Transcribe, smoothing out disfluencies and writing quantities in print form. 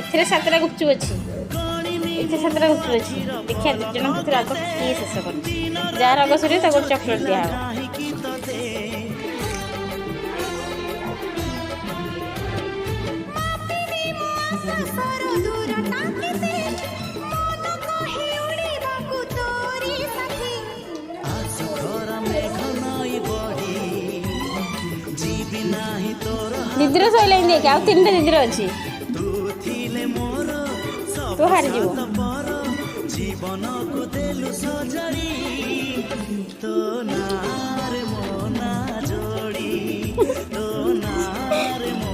ଏଥିରେ 7ଟା ଗୁପଚୁପ ଅଛି। ଏଥିରେ 7ଟା ଗୁପଚୁପ ଅଛି। ଦେଖିବା 2 ଜଣଙ୍କ ଭିତରୁ ଆଗ କିଏ ଶେଷ କରୁଛି। ଯାହାର ଆଗ ସରିବ ତାକୁ ଗୋଟେ ଚକୋଲେଟ୍ ଦିଆହବ। ଦିଦିର ସଇଲାଣି ଦେଖ, ଆଉ 3ଟା ଦିଦିର ଅଛି। ତୁ ହାରିଯିବୁ। ଜୀବନକୁ ଦେଲୁ ସଜାଡ଼ି ତୋ ନାରେ ମୋ ନା ଯୋଡ଼ି ତୋ ନାରେ ମୋ